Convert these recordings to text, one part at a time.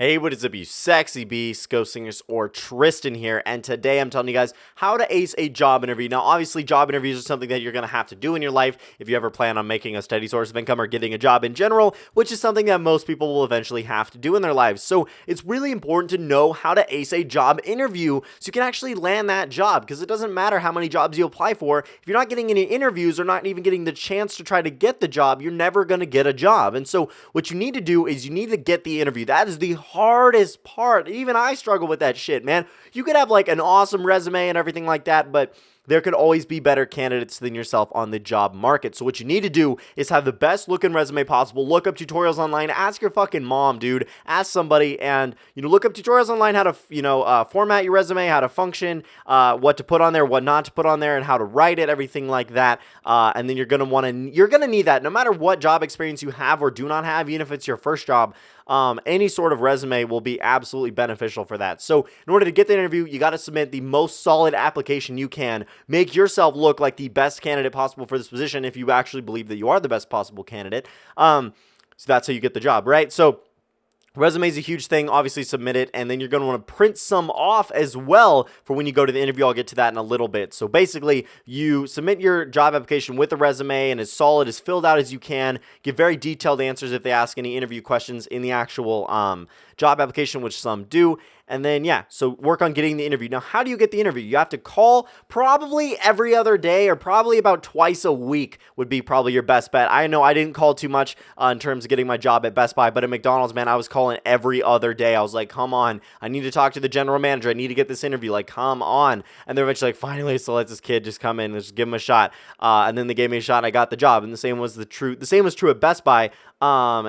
Hey, what is up, you sexy beasts, GhostSickness, or Tristan here, and today I'm telling you guys how to ace a job interview. Now, obviously, job interviews are something that you're going to have to do in your life if you ever plan on making a steady source of income or getting a job in general, which is something that most people will eventually have to do in their lives. So it's really important to know how to ace a job interview so you can actually land that job, because it doesn't matter how many jobs you apply for. If you're not getting any interviews or not even getting the chance to try to get the job, you're never going to get a job. And so what you need to do is you need to get the interview. That is the hardest part. Even I struggle with that shit, man. You could have like an awesome resume and everything like that, but there could always be better candidates than yourself on the job market. So what you need to do is have the best looking resume possible. Look up tutorials online. Ask your fucking mom, dude. Ask somebody and, look up tutorials online how to, format your resume, how to function, what to put on there, what not to put on there, and how to write it, everything like that. And then you're going to need that no matter what job experience you have or do not have, even if it's your first job. Any sort of resume will be absolutely beneficial for that. So in order to get the interview, you got to submit the most solid application you can. Make yourself look like the best candidate possible for this position if you actually believe that you are the best possible candidate. So that's how you get the job, right? So resume is a huge thing. Obviously, submit it, and then you're going to want to print some off as well for when you go to the interview. I'll get to that in a little bit. So basically, you submit your job application with a resume and as solid, as filled out as you can. Give very detailed answers if they ask any interview questions in the actual job application, which some do. And then, so work on getting the interview. Now, how do you get the interview? You have to call probably every other day, or probably about twice a week would be probably your best bet. I know I didn't call too much in terms of getting my job at Best Buy, but at McDonald's, man, I was calling every other day. I was like, come on, I need to talk to the general manager. I need to get this interview. Like, come on. And they're eventually like, finally, so let this kid just come in and just give him a shot. And then they gave me a shot and I got the job. And the same was true at Best Buy.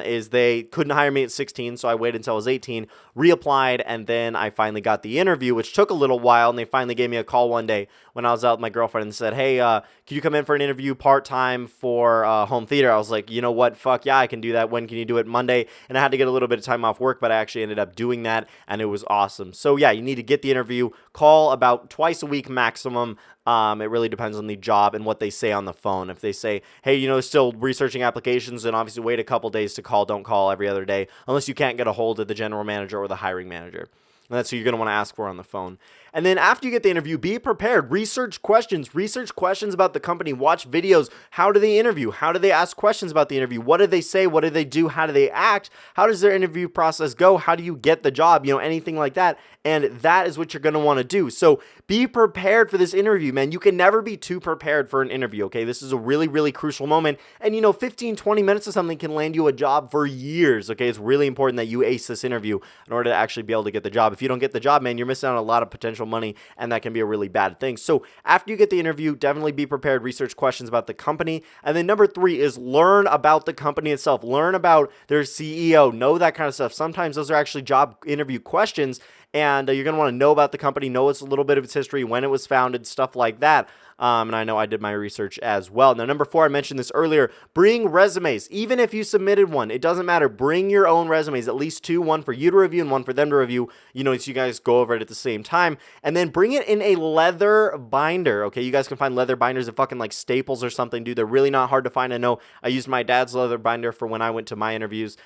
Is they couldn't hire me at 16, so I waited until I was 18, reapplied, and then I finally got the interview, which took a little while, and they finally gave me a call one day when I was out with my girlfriend and said, hey, can you come in for an interview part-time for home theater? I was like, you know what, fuck yeah, I can do that. When can you do it? Monday. And I had to get a little bit of time off work, but I actually ended up doing that, and it was awesome. So yeah, you need to get the interview, call about twice a week maximum. It really depends on the job and what they say on the phone. If they say, hey, still researching applications, then obviously wait a couple days to call. Don't call every other day unless you can't get a hold of the general manager or the hiring manager. And that's who you're going to want to ask for on the phone. And then after you get the interview, be prepared. Research questions about the company. Watch videos. How do they interview? How do they ask questions about the interview? What do they say? What do they do? How do they act? How does their interview process go? How do you get the job? Anything like that. And that is what you're going to want to do. So be prepared for this interview, man. You can never be too prepared for an interview, okay? This is a really, really crucial moment. And 15, 20 minutes of something can land you a job for years, okay? It's really important that you ace this interview in order to actually be able to get the job. If you don't get the job, man, you're missing out on a lot of potential money, and that can be a really bad thing. So after you get the interview, definitely be prepared. Research questions about the company. And then number 3 is learn about the company itself. Learn about their CEO. Know that kind of stuff. Sometimes those are actually job interview questions, and you're going to want to know about the company, know it's a little bit of its history, when it was founded, stuff like that. And I know I did my research as well. Now, number 4, I mentioned this earlier. Bring resumes. Even if you submitted one, it doesn't matter. Bring your own resumes, at least 2, one for you to review and one for them to review, so you guys go over it at the same time. And then bring it in a leather binder, okay? You guys can find leather binders at fucking like Staples or something, dude. They're really not hard to find. I know I used my dad's leather binder for when I went to my interviews.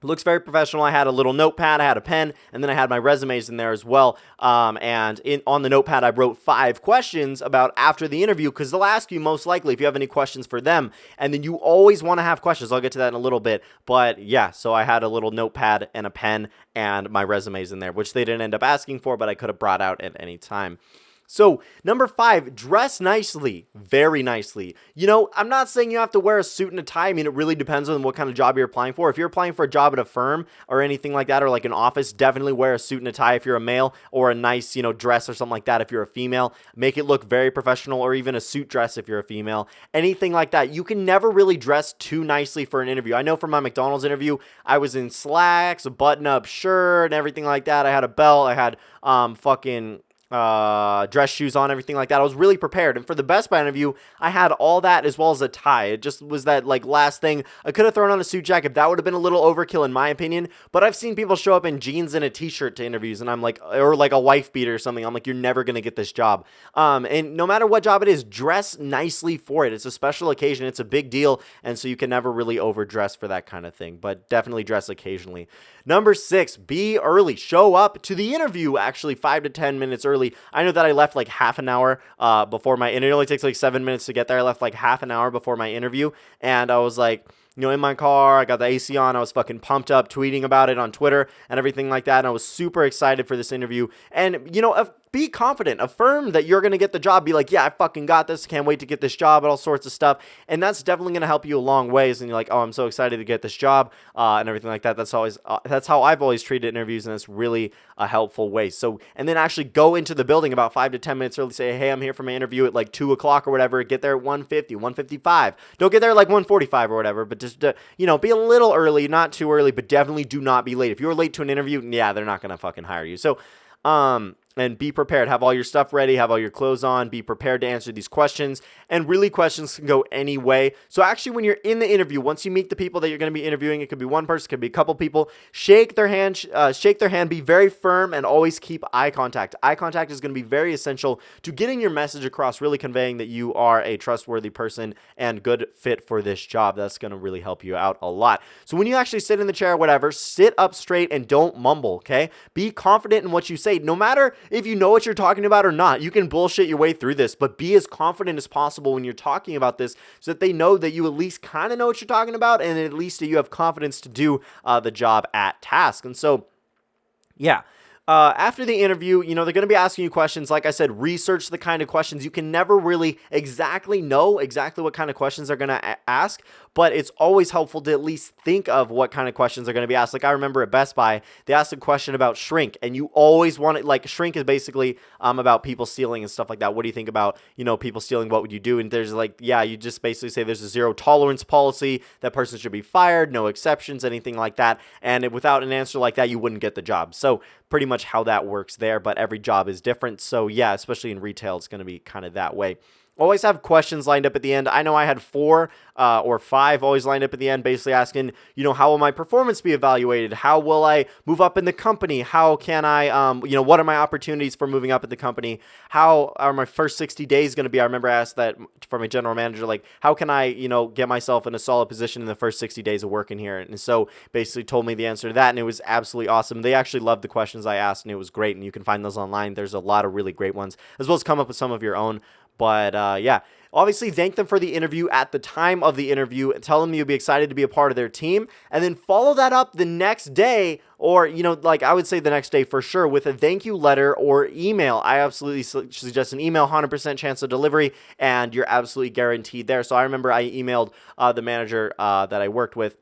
It looks very professional. I had a little notepad, I had a pen, and then I had my resumes in there as well. And on the notepad, I wrote 5 questions about after the interview, because they'll ask you most likely if you have any questions for them. And then you always want to have questions. I'll get to that in a little bit. But yeah, so I had a little notepad and a pen and my resumes in there, which they didn't end up asking for, but I could have brought out at any time. So, number 5, dress nicely, very nicely. I'm not saying you have to wear a suit and a tie. I mean, it really depends on what kind of job you're applying for. If you're applying for a job at a firm or anything like that, or like an office, definitely wear a suit and a tie if you're a male, or a nice, dress or something like that if you're a female. Make it look very professional, or even a suit dress if you're a female. Anything like that. You can never really dress too nicely for an interview. I know for my McDonald's interview, I was in slacks, a button-up shirt, and everything like that. I had a belt. I had dress shoes on, everything like that. I was really prepared. And for the Best Buy interview, I had all that as well as a tie. It just was that like last thing. I could have thrown on a suit jacket. That would have been a little overkill in my opinion. But I've seen people show up in jeans and a t-shirt to interviews, and I'm like, or like a wife beater or something. I'm like, you're never gonna get this job. And no matter what job it is, dress nicely for it. It's a special occasion. It's a big deal, and so you can never really overdress for that kind of thing. But definitely dress occasionally. Number 6, be early. Show up to the interview actually 5 to 10 minutes early. I know that I left like half an hour before my interview. It only takes like 7 minutes to get there. I left like half an hour before my interview, and I was like, in my car, I got the AC on, I was fucking pumped up, tweeting about it on Twitter and everything like that, and I was super excited for this interview. And, be confident, affirm that you're going to get the job, be like, yeah, I fucking got this, can't wait to get this job, and all sorts of stuff, and that's definitely going to help you a long ways, and you're like, oh, I'm so excited to get this job, and everything like that. That's how I've always treated interviews, and it's really a helpful way. So, and then actually go into the building about 5 to 10 minutes early, say, hey, I'm here for my interview at like 2 o'clock or whatever, get there at 1:50, 1:55, don't get there at like 1:45 or whatever, but just, be a little early, not too early, but definitely do not be late. If you're late to an interview, yeah, they're not going to fucking hire you. So, and be prepared. Have all your stuff ready. Have all your clothes on. Be prepared to answer these questions. And really, questions can go any way. So actually, when you're in the interview, once you meet the people that you're going to be interviewing, it could be one person, it could be a couple people. Shake their hand. Be very firm, and always keep eye contact. Eye contact is going to be very essential to getting your message across, really conveying that you are a trustworthy person and good fit for this job. That's going to really help you out a lot. So when you actually sit in the chair, whatever, sit up straight and don't mumble. Okay, be confident in what you say, no matter if you know what you're talking about or not. You can bullshit your way through this, but be as confident as possible when you're talking about this, so that they know that you at least kind of know what you're talking about, and at least that you have confidence to do the job at task. And so, yeah. After the interview, they're going to be asking you questions. Like I said, research the kind of questions. You can never really exactly know exactly what kind of questions they're going to ask, but it's always helpful to at least think of what kind of questions are going to be asked. Like I remember at Best Buy, they asked a question about shrink, and you always want it, like shrink is basically about people stealing and stuff like that. What do you think about, people stealing? What would you do? And there's like, yeah, you just basically say there's a zero tolerance policy. That person should be fired, no exceptions, anything like that. And without an answer like that, you wouldn't get the job. So pretty much how that works there, but every job is different. So yeah, especially in retail, it's going to be kind of that way. Always have questions lined up at the end. I know I had 4 or 5 always lined up at the end, basically asking, how will my performance be evaluated? How will I move up in the company? How can I, what are my opportunities for moving up in the company? How are my first 60 days going to be? I remember I asked that for my general manager, like, how can I, get myself in a solid position in the first 60 days of working here? And so basically told me the answer to that, and it was absolutely awesome. They actually loved the questions I asked, and it was great, and you can find those online. There's a lot of really great ones, as well as come up with some of your own. But yeah, obviously thank them for the interview at the time of the interview. Tell them you'll be excited to be a part of their team, and then follow that up the next day, or, like I would say the next day for sure, with a thank you letter or email. I absolutely suggest an email, 100% chance of delivery, and you're absolutely guaranteed there. So I remember I emailed the manager that I worked with.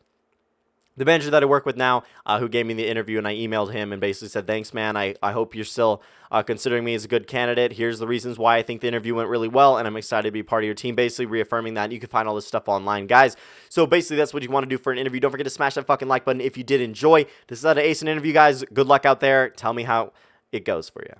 The manager that I work with now, who gave me the interview, and I emailed him and basically said, thanks, man. I hope you're still considering me as a good candidate. Here's the reasons why I think the interview went really well, and I'm excited to be part of your team, basically reaffirming that. You can find all this stuff online, guys. So basically, that's what you want to do for an interview. Don't forget to smash that fucking like button if you did enjoy. This is how to ace an interview, guys. Good luck out there. Tell me how it goes for you.